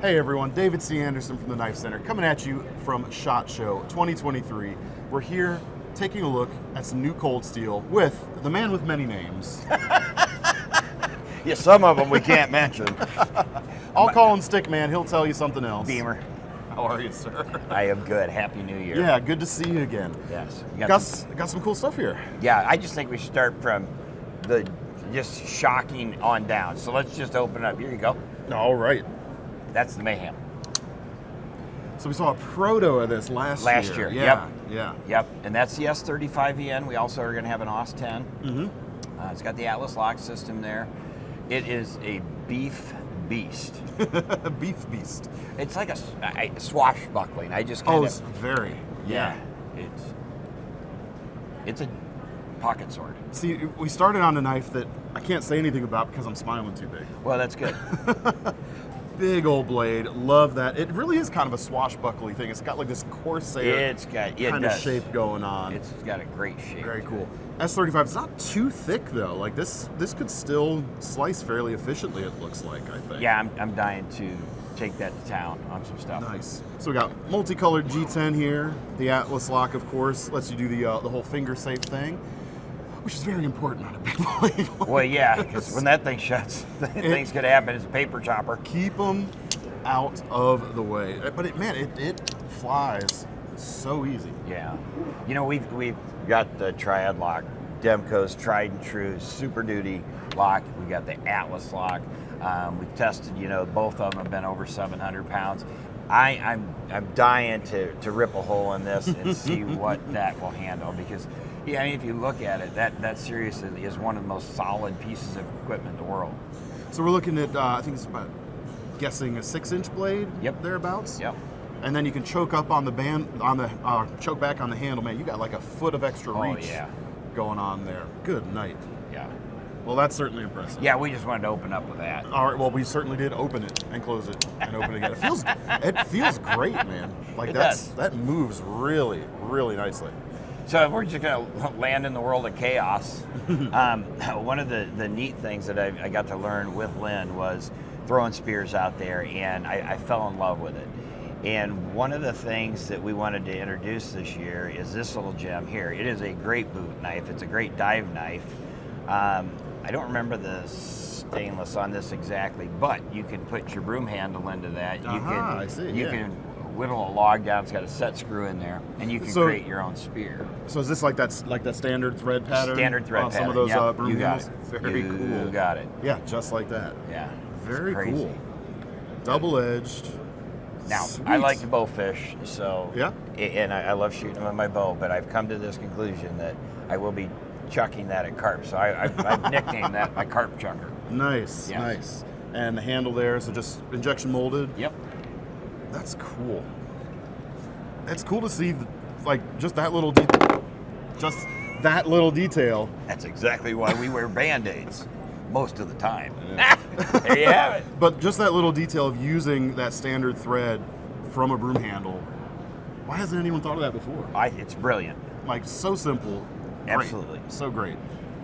Hey everyone, David C. Anderson from the Knife Center, coming at you from SHOT Show 2023. We're here taking a look at some new cold steel with the man with many names. Yeah, some of them we can't mention. I'll call him Stickman, he'll tell you something else. Beamer. How are you, sir? I am good. Happy New Year. Yeah, good to see you again. Yes. Got some cool stuff here. Yeah, I just think we should start from the just shocking on down. So let's just open up. Here you go. All right. That's the Mayhem. So we saw a proto of this last year. Yep. Yeah. Yep. And that's the S35EN. We also are going to have an OS 10. Mm-hmm. It's got the Atlas lock system there. It is a beef beast. Beef beast. It's like a swashbuckling. I just kind Oh, of... it's very. Yeah. It's a pocket sword. See, we started on a knife that I can't say anything about because I'm smiling too big. Well, that's good. Big old blade, love that. It really is kind of a swashbuckly thing. It's got like this Corsair kind of shape going on. It's got a great shape. Very cool. S35, it's not too thick though. Like this could still slice fairly efficiently, it looks like, I think. Yeah, I'm dying to take that to town on some stuff. Nice. So we got multicolored G10 here. The Atlas lock, of course, lets you do the whole finger safe thing, which is very important on a big blade. Well, yeah, because when that thing shuts, things could happen. It's a paper chopper. Keep them out of the way. But it flies so easy. Yeah. You know, we've got the Triad lock, Demco's tried and true Super Duty lock. We got the Atlas lock. We've tested, both of them have been over 700 pounds. I'm dying to rip a hole in this and see what that will handle, because yeah, I mean, if you look at it, that seriously is one of the most solid pieces of equipment in the world. So we're looking at, I think it's about, guessing a 6-inch blade. Yep. Thereabouts. Yep. And then you can choke up on the choke back on the handle. Man, you got like a foot of extra reach going on there. Good night. Yeah. Well, that's certainly impressive. Yeah, we just wanted to open up with that. All right. Well, we certainly did open it and close it and open it again. It feels great, man. Like that moves really, really nicely. So we're just going to land in the world of chaos. One of the neat things that I got to learn with Lynn was throwing spears out there, and I fell in love with it. And one of the things that we wanted to introduce this year is this little gem here. It is a great boot knife. It's a great dive knife. I don't remember the stainless on this exactly, but you can put your broom handle into that. I see. You can whittle a log down. It's got a set screw in there, and you can create your own spear. So is this like that standard thread pattern? Standard thread pattern. Some of those broom you got handles? it. Very cool. You got it. Yeah, just like that. Yeah. Very cool. Double-edged. Now, Sweet. I like to bow fish, so yeah, and I love shooting them with my bow, but I've come to this conclusion that I will be chucking that at carp. So I've nicknamed that my carp chucker. Nice, yes. Nice. And the handle there, so just injection molded. Yep. That's cool. It's cool to see, just that little detail. That's exactly why we wear Band-Aids most of the time. Yeah. There you have it. But just that little detail of using that standard thread from a broom handle, why hasn't anyone thought of that before? It's brilliant. Like, so simple. Absolutely. Great. So great.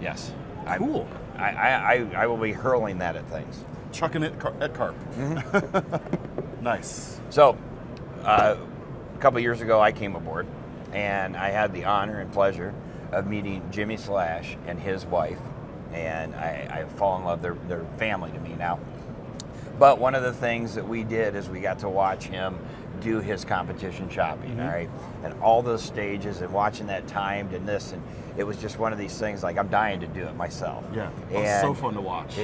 Yes. Cool. I will be hurling that at things. Chucking it at carp. Mm-hmm. Nice. So, a couple years ago, I came aboard, and I had the honor and pleasure of meeting Jimmy Slash and his wife, and I fall in love. They're family to me now. But one of the things that we did is we got to watch him do his competition shopping, mm-hmm. all right? And all those stages and watching that timed and this, and it was just one of these things, like, I'm dying to do it myself. Yeah, it's so fun to watch.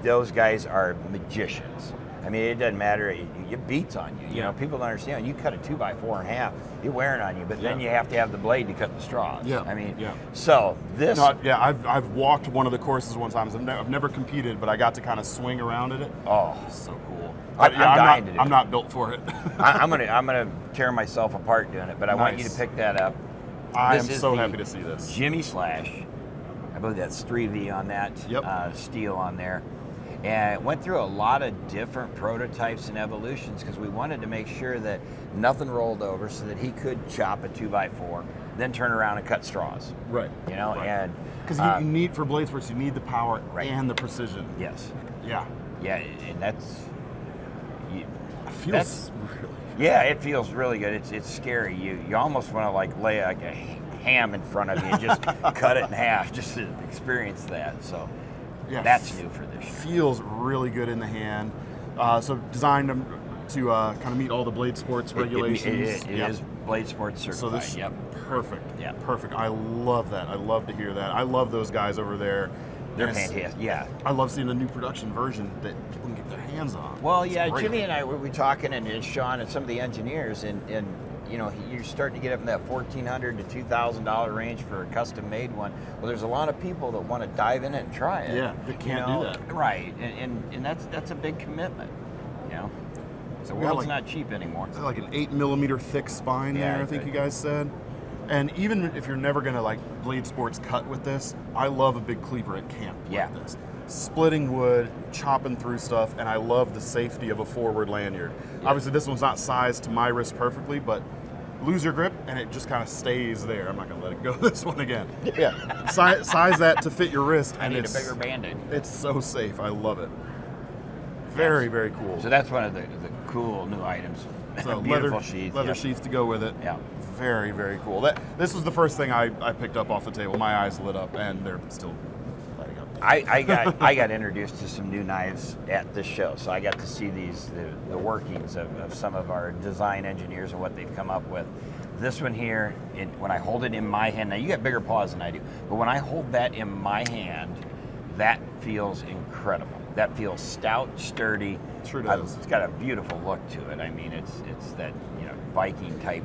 Those guys are magicians. I mean, it doesn't matter. It beats on you. You know, people don't understand. You cut a 2x4 in half, you're wearing on you, but then you have to have the blade to cut the straws. Yeah. I mean, yeah. So this. No, yeah, I've walked one of the courses one time. I've never competed, but I got to kind of swing around in it. Oh, so cool. I'm not built for it. I'm gonna tear myself apart doing it, but I want you to pick that up. I am so happy to see this. Jimmy Slash. I believe that's 3V on that. Yep. Steel on there. And it went through a lot of different prototypes and evolutions because we wanted to make sure that nothing rolled over so that he could chop a 2x4, then turn around and cut straws. Right. You know, right. And because you need, for blades works, you need the power and the precision. Yes. Yeah. Yeah, and that's feels really. Yeah, it feels really good. It's scary. You almost want to like lay like a ham in front of you and just cut it in half just to experience that. So Yeah, that's new for this year. Feels really good in the hand. So designed to kind of meet all the blade sports regulations. It is Blade Sports certified. So this perfect. Yeah. Perfect. I love that. I love to hear that. I love those guys over there. They're And fantastic. Yeah. I love seeing the new production version that people can get their hands on. Well, It's yeah, great. Jimmy and I were talking, and Sean and some of the engineers, and you know, you're starting to get up in that $1,400 to $2,000 range for a custom-made one. Well, there's a lot of people that want to dive in it and try it. Yeah, they can't do that. Right, and that's a big commitment, you know. The We got world's like- not cheap anymore. It's like an 8mm thick spine Yeah, there, I think you guys said. And even if you're never gonna like blade sports cut with this, I love a big cleaver at camp Yeah. like this. Splitting wood, chopping through stuff, and I love the safety of a forward lanyard. Yeah. Obviously this one's not sized to my wrist perfectly, but lose your grip and it just kind of stays there. I'm not gonna let it go this one again. Yeah, size that to fit your wrist, I and need a it's bigger Band-Aid. it's so safe. I love it. Very, very cool. So that's one of the cool new items. So Beautiful sheath. leather yeah. sheaths to go with it. Yeah. Very, very cool. This was the first thing I picked up off the table. My eyes lit up, and they're still lighting up. I got introduced to some new knives at this show, so I got to see the workings of some of our design engineers and what they've come up with. This one here, when I hold it in my hand, now you got bigger paws than I do, but when I hold that in my hand, that feels incredible. That feels stout, sturdy. Sure does. It's got a beautiful look to it. I mean, it's that Viking type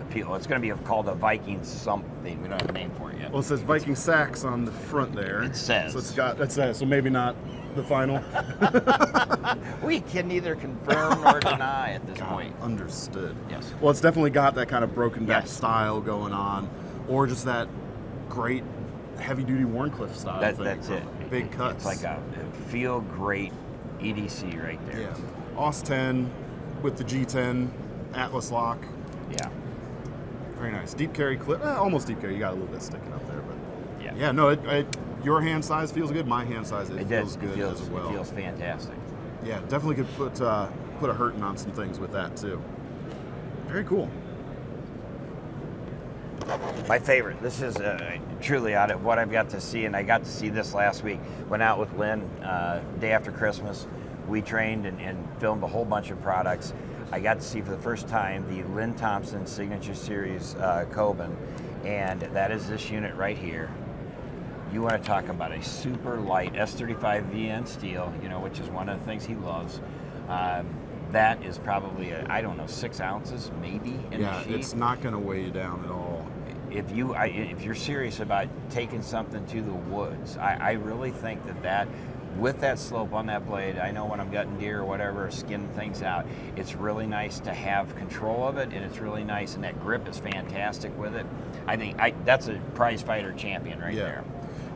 appeal. It's going to be called a Viking something. We don't have a name for it yet. Well, it says Viking Sax on the front there. It says. So it says. So maybe not the final. We can neither confirm nor deny at this point. Understood. Yes. Well, it's definitely got that kind of broken back Yes. style going on, or just that great heavy duty Warncliffe style thing. That's it. Big cuts. It's like a feel great EDC right there. Yeah. OS 10 with the G10 Atlas lock. Yeah. Very nice. Deep carry clip. Almost deep carry. You got a little bit sticking up there, but Yeah. yeah. No, your hand size feels good. My hand size It feels does. good as well. It feels fantastic. Yeah, definitely could put a hurting on some things with that too. Very cool. My favorite. This is truly out of what I've got to see, and I got to see this last week. Went out with Lynn day after Christmas. We trained and filmed a whole bunch of products. I got to see for the first time the Lynn Thompson Signature Series Coben, and that is this unit right here. You want to talk about a super light S35 VN steel, which is one of the things he loves. That is probably, 6 ounces maybe in the sheath. It's not going to weigh you down at all. If you're serious about taking something to the woods, I really think that with that slope on that blade, I know when I'm gutting deer or whatever, skinning things out, it's really nice to have control of it, and it's really nice, and that grip is fantastic with it. I think that's a prize fighter champion right there.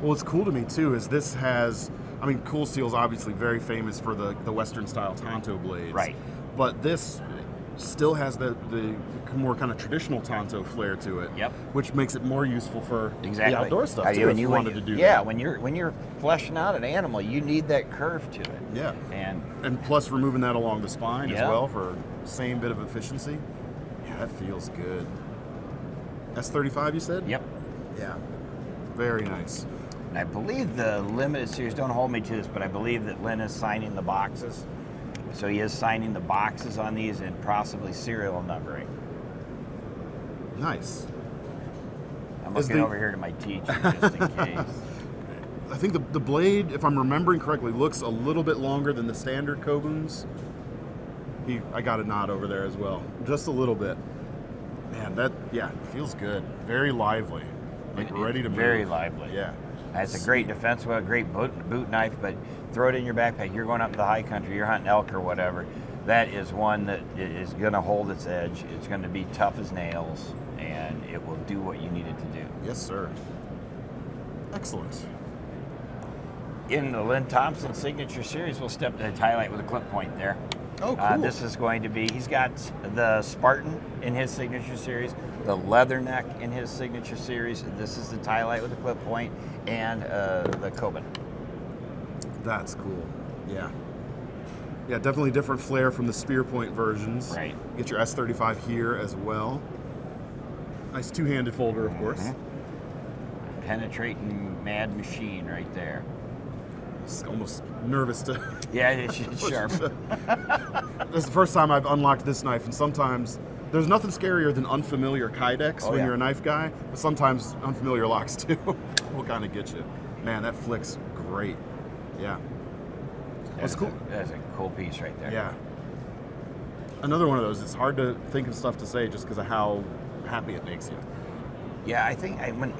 Well, what's cool to me too is this has, Cool Steel's obviously very famous for the Western style Tonto blades. Right. But this still has the more kind of traditional Tonto flair to it. Yep. Which makes it more useful for Exactly. the outdoor stuff When too, if you wanted to do that. Yeah, when you're fleshing out an animal, you need that curve to it. Yeah. And plus removing that along the spine as Yeah. well for same bit of efficiency. Yeah, that feels good. S35 you said? yep. Yeah. Very nice. And I believe the limited series, don't hold me to this, but I believe that Lynn is signing the boxes. So he is signing the boxes on these and possibly serial numbering. Nice. I'm Is looking the- over here to my teacher just in case. I think the blade, if I'm remembering correctly, looks a little bit longer than the standard Kobens. I got a nod over there as well. Just a little bit. Man, that feels good. Very lively. Like ready to move. Very lively. Yeah. It's a great defense weapon, great boot knife, but throw it in your backpack. You're going up to the high country, you're hunting elk or whatever. That is one that is going to hold its edge. It's going to be tough as nails, and it will do what you need it to do. Yes, sir. Excellent. In the Lynn Thompson Signature Series, we'll step to the highlight with a clip point there. Oh, cool. This is going to be, he's got the Spartan in his Signature Series, the Leatherneck in his Signature Series. This is the tie light with the clip point, and the Coben. That's cool. Yeah. Yeah, definitely different flair from the spear point versions. Right. Get your S35 here as well. Nice two-handed folder, of course. Penetrating mad machine right there. It's almost nervous to. Yeah, it's sharp. This is the first time I've unlocked this knife, and sometimes there's nothing scarier than unfamiliar kydex when you're a knife guy, but sometimes unfamiliar locks too will kind of get you. Man, that flicks great. Yeah. That's cool. That's a cool piece right there. Yeah. Another one of those. It's hard to think of stuff to say just because of how happy it makes you. Yeah, I think when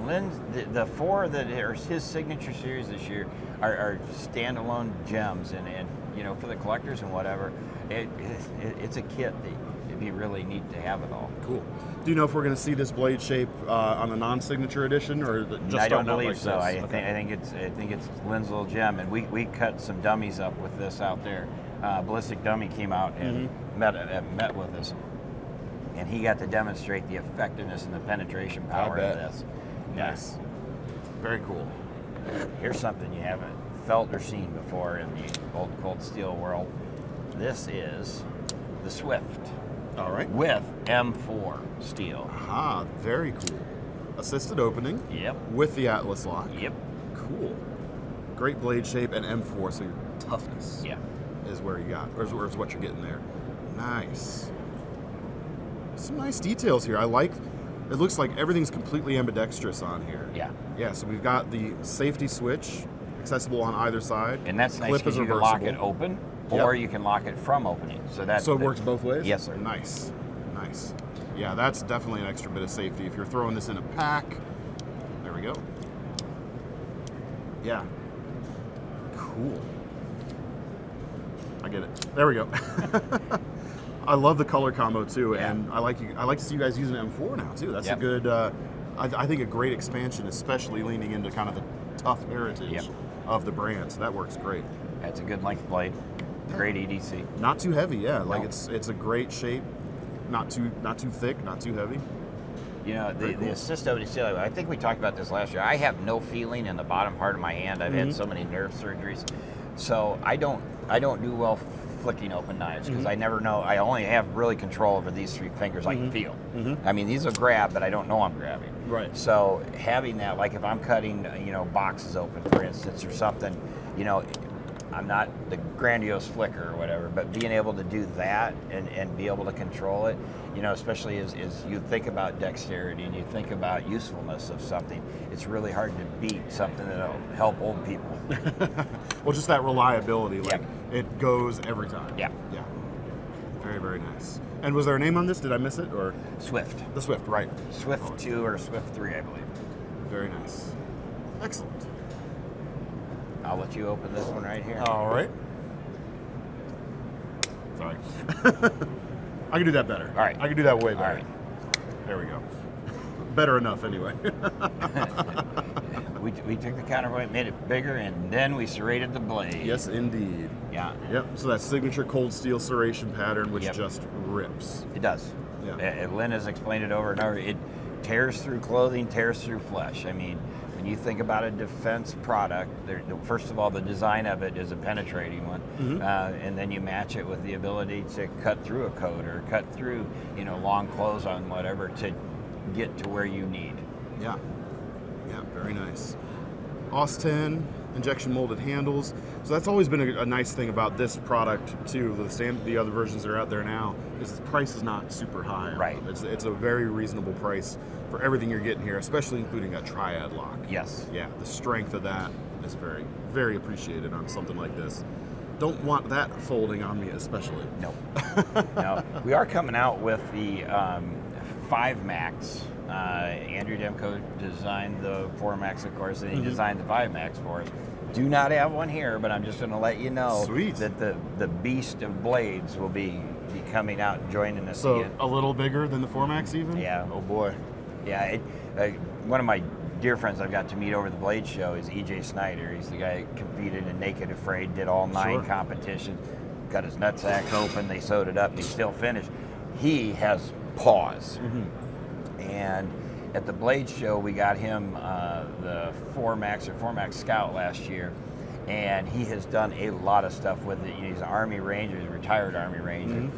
Lynn, the four that are his signature series this year are standalone gems, and you know, for the collectors and whatever, it's a kit that it'd be really neat to have it all. Cool. Do you know if we're going to see this blade shape on the non-signature edition, or just I don't starting out believe like so. this? I think it's Lynn's little gem, and we cut some dummies up with this out there. Ballistic Dummy came out and met with us, and he got to demonstrate the effectiveness and the penetration power of this. Yes. Very cool. Here's something you haven't felt or seen before in the old cold steel world. This is the Swift. All right. With M4 steel. Ah, very cool. Assisted opening. Yep. With the Atlas lock. Yep. Cool. Great blade shape and M4, so your toughness is where you got, or is what you're getting there. Nice. Some nice details here. I like. It looks like everything's completely ambidextrous on here. Yeah. Yeah. So we've got the safety switch accessible on either side. And that's nice because you can lock it open, or you can lock it from opening. So it works both ways? Yes, sir. Nice. Yeah, that's definitely an extra bit of safety. If you're throwing this in a pack, there we go. Yeah. Cool. I get it. There we go. I love the color combo too, and I like to see you guys using M4 now too. That's a good, I think a great expansion, especially leaning into kind of the tough heritage of the brand. So that works great. That's a good length blade. Great EDC. Not too heavy, Like it's a great shape. Not too thick, not too heavy. You know, the assist ODC, I think we talked about this last year. I have no feeling in the bottom part of my hand. I've had so many nerve surgeries. So I don't do well flicking open knives because I never know. I only have really control over these three fingers I can feel. I mean, these will grab, but I don't know I'm grabbing. Right. So having that, like if I'm cutting, boxes open, for instance, or something, I'm not the grandiose flicker or whatever, but being able to do that and be able to control it, especially as you think about dexterity and you think about usefulness of something, it's really hard to beat something that'll help old people. Well, just that reliability, like it goes every time. Yeah. Yeah. Very, very nice. And was there a name on this? Did I miss it? Or Swift. The Swift, right. Swift 2 or Swift 3, I believe. Very nice. Excellent. I'll let you open this one right here. All right. Sorry. I can do that better. All right. I can do that way better. All right. There we go. Better enough, anyway. We took the counterweight, made it bigger, and then we serrated the blade. Yes, indeed. Yeah. Yep. So that signature cold steel serration pattern, which just rips. It does. Yeah. Lynn has explained it over and over. It tears through clothing, tears through flesh. I mean, when you think about a defense product, first of all, the design of it is a penetrating one, and then you match it with the ability to cut through a coat or cut through, long clothes on whatever to get to where you need. Yeah. Yeah, very nice. AUS-10, injection molded handles. So that's always been a nice thing about this product too. The other versions that are out there now is the price is not super high. Right. It's a very reasonable price for everything you're getting here, especially including that triad lock. Yes. Yeah, the strength of that is very, very appreciated on something like this. Don't want that folding on me, especially. No. No. We are coming out with the 5 Max. Andrew Demko designed the 4 Max, of course, and he designed the 5 Max for us. Do not have one here, but I'm just going to let you know that the beast of blades will be coming out and joining us again. So a little bigger than the 4 Max even? Yeah. Oh boy. Yeah. One of my dear friends I've got to meet over the Blade Show is E.J. Snyder. He's the guy who competed in Naked Afraid, did all 9 competitions, got his nutsack open, they sewed it up, and he still finished. He has paws. And at the Blade Show, we got him the 4 Max or 4 Max Scout last year, and he has done a lot of stuff with it. He's an Army Ranger, he's a retired Army Ranger.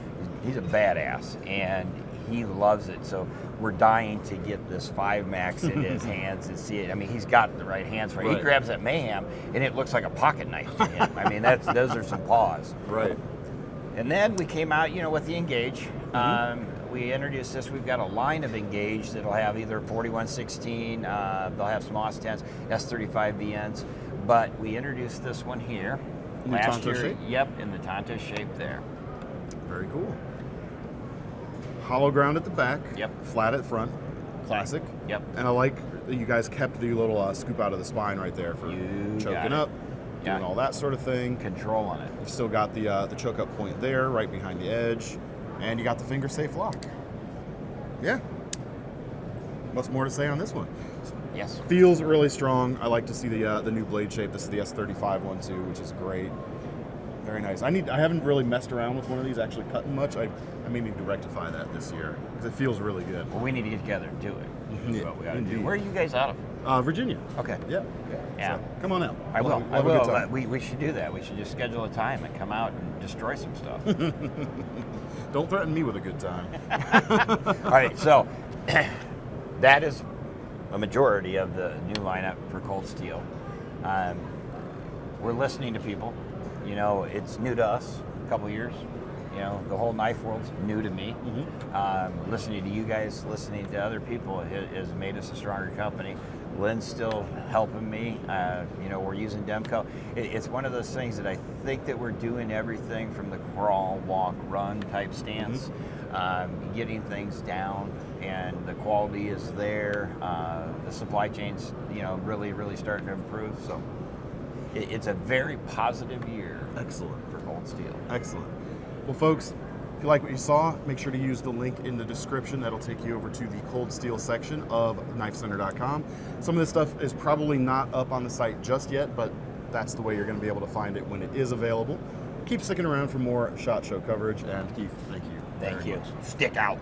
He's a badass, and he loves it. So we're dying to get this 5 Max in his hands and see it. I mean, he's got the right hands for it. Right. He grabs that Mayhem, and it looks like a pocket knife to him. I mean, those are some paws. Right. And then we came out, with the Engage. We introduced this. We've got a line of Engage that'll have either 4116, they'll have some OS 10s, S35 VNs, but we introduced this one here In the last Tonto year. shape? Yep, in the Tonto shape there. Very cool. Hollow ground at the back. Yep. Flat at front. Classic. Yep. And I like that you guys kept the little scoop out of the spine right there for You got choking it. up, Yeah. doing all that sort of thing. Control on it. You've still got the choke up point there, right behind the edge, and you got the finger safe lock. Yeah. What's more to say on this one? Yes. Feels really strong. I like to see the new blade shape. This is the S35 one too, which is great. Very nice. I haven't really messed around with one of these actually cutting much. I may need to rectify that this year because it feels really good. Well, we need to get together and do it. That's Yeah, what we got to indeed. do. Where are you guys out of? Virginia. Okay. Yeah. Yeah. So, come on out. I will. We'll I have a good will. time. We should do that. We should just schedule a time and come out and destroy some stuff. Don't threaten me with a good time. All right, so that is a majority of the new lineup for Cold Steel. We're listening to people. It's new to us, a couple years. The whole knife world's new to me. Listening to you guys, listening to other people has made us a stronger company. Lynn's still helping me. We're using Demco. It's one of those things that I think that we're doing everything from the crawl, walk, run type stance, getting things down, and the quality is there. The supply chain's, really, really starting to improve. So it's a very positive year. Excellent. For Cold Steel. Excellent. Well, folks, if you like what you saw, make sure to use the link in the description. That'll take you over to the Cold Steel section of KnifeCenter.com. Some of this stuff is probably not up on the site just yet, but that's the way you're going to be able to find it when it is available. Keep sticking around for more SHOT Show coverage, and Keith, thank you. Thank very you. much. Stick out.